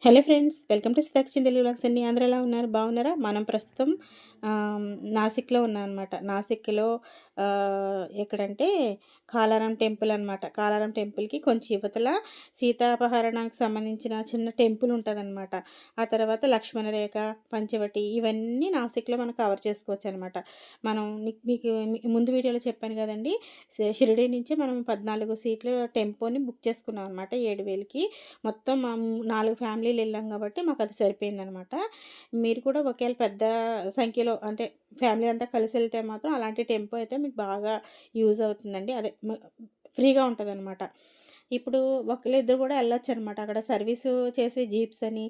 Hello friends, welcome to Sudhakar Telugu vlogs అండి. అందరూ ఎలా ఉన్నారు? బాగున్నారా? మనం ప్రస్తుతం నాసిక్‌లో ఉన్నాం అనమాట. నాసిక్‌లో ఎక్కడంటే కాలారాం టెంపుల్ అనమాట. కాలారాం టెంపుల్‌కి కొంచెం యువతల సీతాపహరణానికి సంబంధించిన చిన్న టెంపుల్ ఉంటదనమాట. ఆ తర్వాత లక్ష్మణ రేఖ, పంచవటి ఇవన్నీ నాసిక్‌లో మనం కవర్ చేసుకోవచ్చనమాట. మనం మీకు ముందు వీడియోలో చెప్పాను కదండీ! షిరిడీ నుంచి మనం 14 సీట్ల టెంపోని బుక్ చేసుకున్నాం అనమాట 7,000కి. మొత్తం 4 ఫ్యామిలీలు వెళ్ళాం కాబట్టి మాకది సరిపోయిందనమాట. మీరు కూడా ఒకవేళ పెద్ద సంఖ్యలో అంటే ఫ్యామిలీ అంతా కలిసి వెళ్తే మాత్రం అలాంటి టెంపో అయితే మీకు బాగా యూజ్ అవుతుందండి. అదే ఫ్రీగా ఉంటదనమాట. ఇప్పుడు ఒకళ్ళిద్దరు కూడా వెళ్ళొచ్చనమాట. అక్కడ సర్వీసు చేసే జీప్స్ అని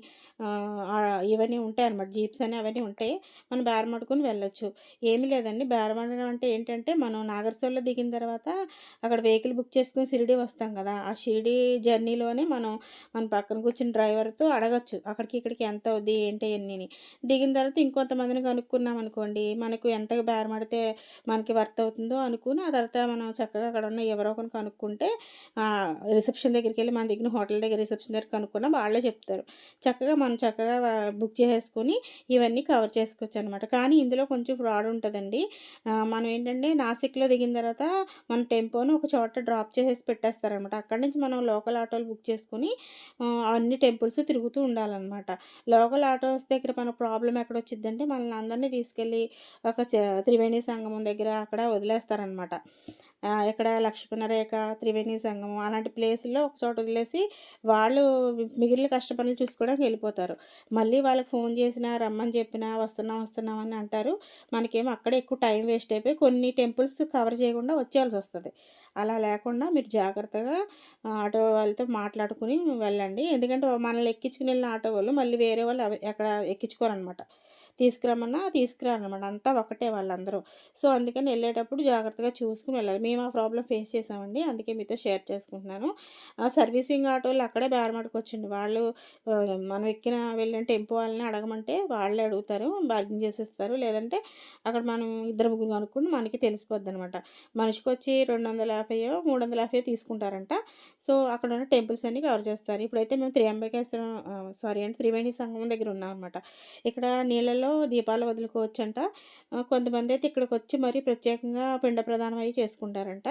ఇవన్నీ ఉంటాయన్నమాట. జీప్స్ అని అవన్నీ ఉంటాయి. మనం బేరమాడుకొని వెళ్ళొచ్చు. ఏమీ లేదండి, బేరమాడడం అంటే ఏంటంటే, మనం నాగర్సోల్లో దిగిన తర్వాత అక్కడ వెహికల్ బుక్ చేసుకొని షిరిడీ వస్తాం కదా! ఆ షిరిడీ జర్నీలోనే మన పక్కన కూర్చున్న డ్రైవర్‌తో అడగొచ్చు. అక్కడికి ఇక్కడికి ఎంత అవుద్ది, ఏంటి అయన్నీని. దిగిన తర్వాత ఇంకొంతమందిని కనుక్కున్నామనుకోండి, మనకు ఎంతగా బేరమాడితే మనకి వర్త్ అవుతుందో అనుకుని, ఆ తర్వాత మనం చక్కగా అక్కడున్న ఎవరో ఒకరిని కనుక్కుంటే రిసెప్షన్ దగ్గరికెళ్ళి మన దిగిన హోటల్ దగ్గర రిసెప్షన్ దగ్గర కనుక్కున్నా వాళ్ళే చెప్తారు. చక్కగా బుక్ చేసేసుకొని ఇవన్నీ కవర్ చేసుకోవచ్చనమాట. కానీ ఇందులో కొంచెం ఫ్రాడ్ ఉంటదండి. మనం ఏంటంటే నాసిక్‌లో దిగిన తర్వాత మన టెంపోని ఒక చోట డ్రాప్ చేసేసి పెట్టేస్తారనమాట. అక్కడి నుంచి మనం లోకల్ ఆటోలు బుక్ చేసుకొని అన్ని టెంపుల్స్ తిరుగుతూ ఉండాలనమాట. లోకల్ ఆటోస్ దగ్గర మనకు ప్రాబ్లమ్ ఎక్కడొచ్చిద్దంటే, మనల్ని అందరిని తీసుకెళ్ళి ఒక త్రివేణి సంగమం దగ్గర అక్కడ వదిలేస్తారనమాట. ఎక్కడ లక్ష్మణరేఖ, త్రివేణి సంగమం అలాంటి ప్లేసుల్లో ఒక చోట వదిలేసి, వాళ్ళు మిగిలిన కష్ట పనులు చూసుకోవడానికి వెళ్ళిపోతారు. మళ్ళీ వాళ్ళకి ఫోన్ చేసినా, రమ్మని చెప్పినా వస్తున్నాం అని అంటారు. మనకేమో అక్కడే ఎక్కువ టైం వేస్ట్ అయిపోయి కొన్ని టెంపుల్స్ కవర్ చేయకుండా వచ్చేయాల్సొస్తది. అలా లేకుండా మీరు జాగ్రత్తగా ఆటో వాళ్ళతో మాట్లాడుకొని వెళ్ళండి. ఎందుకంటే మనల్ని ఎక్కించుకొని వెళ్ళిన ఆటో వాళ్ళు మళ్ళీ వేరే వాళ్ళు ఎక్కడ ఎక్కించుకోరనమాట. తీసుకురమ్మన్నా తీసుకురారనమాట. అంతా ఒకటే వాళ్ళందరూ. సో, అందుకని ఎళ్ళేటప్పుడు జాగ్రత్తగా చూసుకొని వెళ్ళాలి. మేము ఆ ప్రాబ్లమ్ ఫేస్ చేసామండి. అందుకే మీతో షేర్ చేసుకుంటున్నాను. సర్వీసింగ్ ఆటోళ్ళు అక్కడే బేరమాడుకోవచ్చండి. వాళ్ళు మనం వెళ్ళిన టెంపో వాళ్ళని అడగమంటే వాళ్ళే అడుగుతారు. బార్గింగ్ చేసిస్తారు. లేదంటే అక్కడ మనం ఇద్దరు ముగ్గురు కనుక్కుంటే మనకి తెలిసిపోద్దనమాట. మనిషికొచ్చి 250 350 తీసుకుంటారంట. సో, అక్కడున్న టెంపుల్స్ అన్నీ కవర్ చేస్తారు. ఇప్పుడైతే మేము త్రియంబకేశ్వరం సారీ అండి, త్రివేణి సంగమం దగ్గర ఉన్నామనమాట. ఇక్కడ నీళ్ళలో దీపాలు వదులుకోవచ్చంట. కొంతమందైతే ఇక్కడికొచ్చి మరీ ప్రత్యేకంగా పిండ ప్రదానం అయి చేసుకుంటారంట.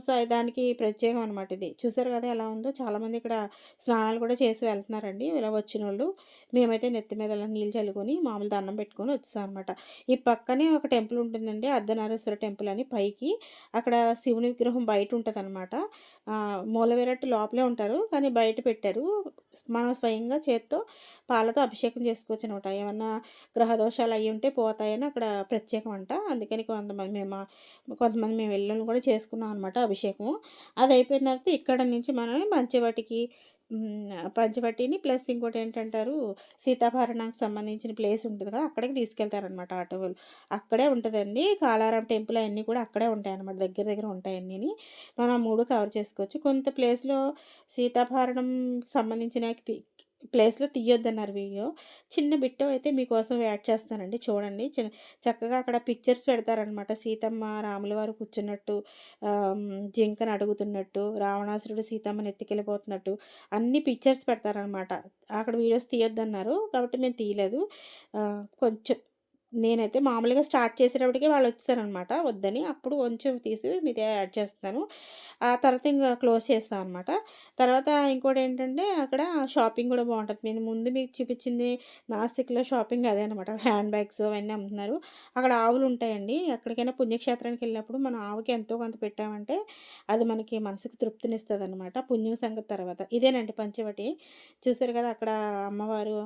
సో, దానికి ప్రత్యేకం అనమాట ఇది. చూసారు కదా ఎలా ఉందో! చాలామంది ఇక్కడ స్నానాలు కూడా చేసి వెళ్తున్నారండి ఇలా వచ్చినోళ్ళు. మేమైతే నెత్తి మీద ఇలా నీళ్ళు చల్లుకొని మామూలు దండం పెట్టుకొని వచ్చేసామనమాట. ఈ పక్కనే ఒక టెంపుల్ ఉంటుందండి, అర్ధనారీశ్వర టెంపుల్ అని పైకి. అక్కడ శివుని విగ్రహం బయట ఉంటదనమాట. మూల విరాట్టు లోపలే ఉంటారు. కానీ బయట పెట్టారు. మనం స్వయంగా చేత్తో పాలతో అభిషేకం చేసుకోవచ్చనమాట. ఏమన్నా గ్రహ దోషాలు అయ్యుంటే పోతాయని అక్కడ ప్రత్యేకం అంట. అందుకని కొంతమంది మేము వెళ్ళినోళ్ళు కూడా చేసుకున్నాం అనమాట అభిషేకం. అదయిపోయిన తర్వాత ఇక్కడ నుంచి మనం పంచవటిని ప్లస్ ఇంకోటేంటంటారు, సీతాపహరణానికి సంబంధించిన ప్లేస్ ఉంటది కదా! అక్కడికి తీసుకెళ్తారనమాట ఆటో వాళ్ళు. అక్కడే ఉంటదండి. కాలారాం టెంపుల్ అయన్నీ కూడా అక్కడే ఉంటాయన్నమాట. దగ్గర దగ్గర ఉంటాయి అన్నీని. మనం ఆ 3 కవర్ చేసుకోవచ్చు. కొంత ప్లేస్‌లో సీతాపహరణం సంబంధించిన ప్లేస్‌లో తీయొద్దన్నారు వీడియో. చిన్న బిట్టు అయితే మీకోసం యాడ్ చేస్తానండి, చూడండి. చక్కగా అక్కడ పిక్చర్స్ పెడతారనమాట. సీతమ్మ, రాముల వారు కూర్చున్నట్టు, జింకను అడుగుతున్నట్టు, రావణాసురుడు సీతమ్మని ఎత్తుకెళ్ళిపోతున్నట్టు అన్ని పిక్చర్స్ పెడతారనమాట. అక్కడ వీడియోస్ తీయొద్దన్నారు. కాబట్టి మేము తీయలేదు. కొంచెం నేనైతే మామూలుగా స్టార్ట్ చేసేటప్పటికే వాళ్ళొచ్చేసారనమాట వద్దని. అప్పుడు కొంచెం తీసి మీతో యాడ్ చేస్తాను. ఆ తర్వాత ఇంక క్లోజ్ చేస్తామనమాట. తర్వాత ఇంకోటేంటంటే అక్కడ షాపింగ్ గూడా బావుంటది. నేను ముందు మీకు చూపిచ్చింది నాసిక్‌లో షాపింగ్ అదే అనమాట. హ్యాండ్ బ్యాగ్స్ అవన్నీ అమ్ముతున్నారు. అక్కడ ఆవులుంటాయండి. ఎక్కడికైనా పుణ్యక్షేత్రానికెళ్ళినప్పుడు మనం ఆవుకి ఎంతో కొంత పెట్టామంటే అది మనకి మనసుకు తృప్తినిస్తదనమాట. పుణ్యం సంగతి తర్వాత. ఇదేనండి పంచవటి. చూసారు కదా! అక్కడ అమ్మవారు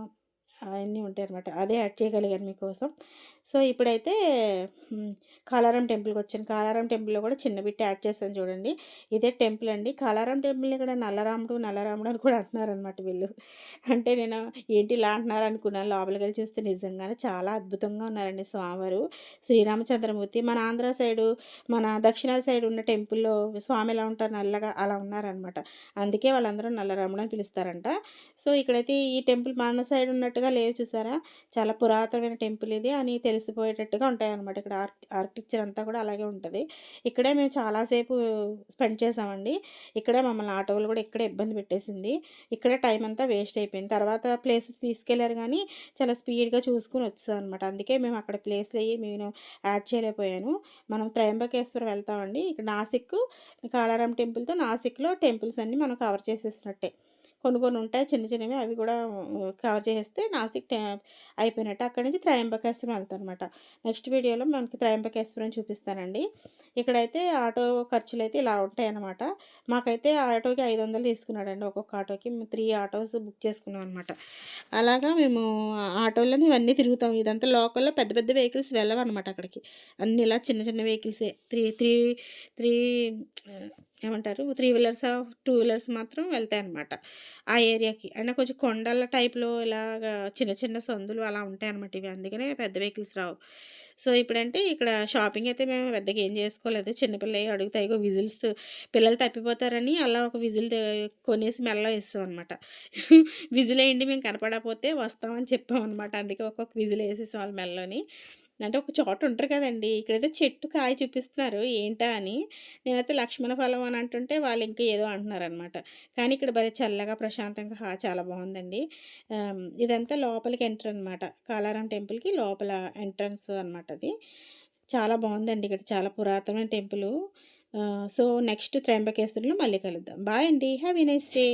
అయన్నీ ఉంటాయనమాట. అదే యాడ్ చేయగలిగాను మీకోసం. సో, ఇప్పుడైతే హ్మ్. కాలారాం టెంపుల్‌కొచ్చాను. కాలారాం టెంపుల్‌లో కూడా చిన్న బిట్ యాడ్ చేశాను చూడండి. ఇదే టెంపుల్ అండి. కాలారాం టెంపుల్‌ని ఇక్కడ నల్లరాముడు అని కూడా అంటున్నారనమాట వీళ్ళు. అంటే నేను ఏంటి ఇలా అంటున్నారు అనుకున్నాను. లోపలికెళ్ళి చూస్తే నిజంగానే చాలా అద్భుతంగా ఉన్నారండి స్వామివారు. శ్రీరామచంద్రమూర్తి మన ఆంధ్ర సైడు, మన దక్షిణాది సైడ్ ఉన్న టెంపుల్‌లో స్వామి ఎలా ఉంటారు నల్లగా అలా ఉన్నారనమాట. అందుకే వాళ్ళందరూ నల్లరాముడు అని పిలుస్తారంట. సో, ఇక్కడైతే ఈ టెంపుల్ మన సైడ్ ఉన్నట్టుగా కొత్తగా లేవు చూసారా? చాలా పురాతనమైన టెంపుల్ ఇది అని తెలిసిపోయేటట్టుగా ఉంటాయన్నమాట. ఇక్కడ ఆర్కిటెక్చర్ అంతా కూడా అలాగే ఉంటది. ఇక్కడే మేము చాలా సేపు స్పెండ్ చేశామండి. ఇక్కడే మమ్మల్ని ఆటోలు కూడా ఇక్కడే ఇబ్బంది పెట్టేసింది. ఇక్కడే టైం అంతా వేస్ట్ అయిపోయింది. తర్వాత ప్లేసెస్ తీసుకెళ్లారు గానీ, చాలా స్పీడ్‌గా చూసుకొని వచ్చేసామనమాట. అందుకే మేము అక్కడ ప్లేస్‌లయ్యి నేను యాడ్ చేయలేకపోయాను. మనం త్రయంబకేశ్వర్ వెళ్తామండి. ఇక్కడ నాసిక్, కాలారాం టెంపుల్‌తో నాసిక్‌లో టెంపుల్స్ అన్నీ మనం కవర్ చేసేసినట్టే. కొన్ని కొన్ని ఉంటాయి చిన్న చిన్నవి అవి కూడా కవర్ చేసేస్తే నాసిక్ అయిపోయినట్టు. అక్కడి నుంచి త్రయంబకేశ్వరం వెళ్తానమాట. నెక్స్ట్ వీడియోలో మనకి త్రయంబకేశ్వరం చూపిస్తానండి. ఇక్కడైతే ఆటో ఖర్చులైతే ఇలా ఉంటాయన్నమాట. మాకైతే ఆటోకి 500 తీసుకున్నాడండి. ఒక్కొక్క ఆటోకి మేము 3 ఆటోస్ బుక్ చేసుకున్నాం అనమాట. అలాగా మేము ఆటోలోని ఇవన్నీ తిరుగుతాం. ఇదంతా లోకల్‌లో పెద్ద పెద్ద వెహికల్స్ వెళ్ళవనమాట అక్కడికి. అన్నీ ఇలా చిన్న చిన్న వెహికల్సే. 3 ఏమంటారు 3 వీలర్స్, 2 వీలర్స్ మాత్రం వెళ్తాయన్నమాట ఆ ఏరియాకి. అయినా కొంచెం కొండల టైప్‌లో ఇలాగా చిన్న చిన్న సందులు అలా ఉంటాయన్నమాట ఇవి. అందుకనే పెద్ద వెహికల్స్ రావు. సో, ఇప్పుడంటే ఇక్కడ షాపింగ్ అయితే మేము పెద్దగా ఏం చేసుకోలేదు. చిన్న పిల్లయి అడుగుతాయి. ఇగో విజిల్స్ పిల్లలు తప్పిపోతారని అలా ఒక విజిల్ కొనేసి మెడలో ఏసామనమాట. విజిలేయండి మేము కనపడకపోతే వస్తామని చెప్పామనమాట. అందుకే ఒక్కొక్క విజిల్ ఏసేసాం వాళ్ళ మెడలోని. అంటే ఒక చోట ఉంటారు కదండీ! ఇక్కడైతే చెట్టు కాయ చూపిస్తున్నారు ఏంటా అని. నేనైతే లక్ష్మణ ఫలం అని అంటుంటే వాళ్ళు ఇంకా ఏదో అంటున్నారనమాట. కానీ ఇక్కడ భలే చల్లగా ప్రశాంతంగా చాలా బావుందండి. ఇదంతా లోపలికి ఎంటర్ అనమాట. కాలారాం టెంపుల్‌కి లోపల ఎంట్రన్స్ అనమాట అది. చాలా బావుందండి ఇక్కడ చాలా పురాతనమైన టెంపులు. సో, నెక్స్ట్ త్రయంబకేశ్వరంలో మళ్ళీ కలుద్దాం. బాయ్ అండి. Have a nice day.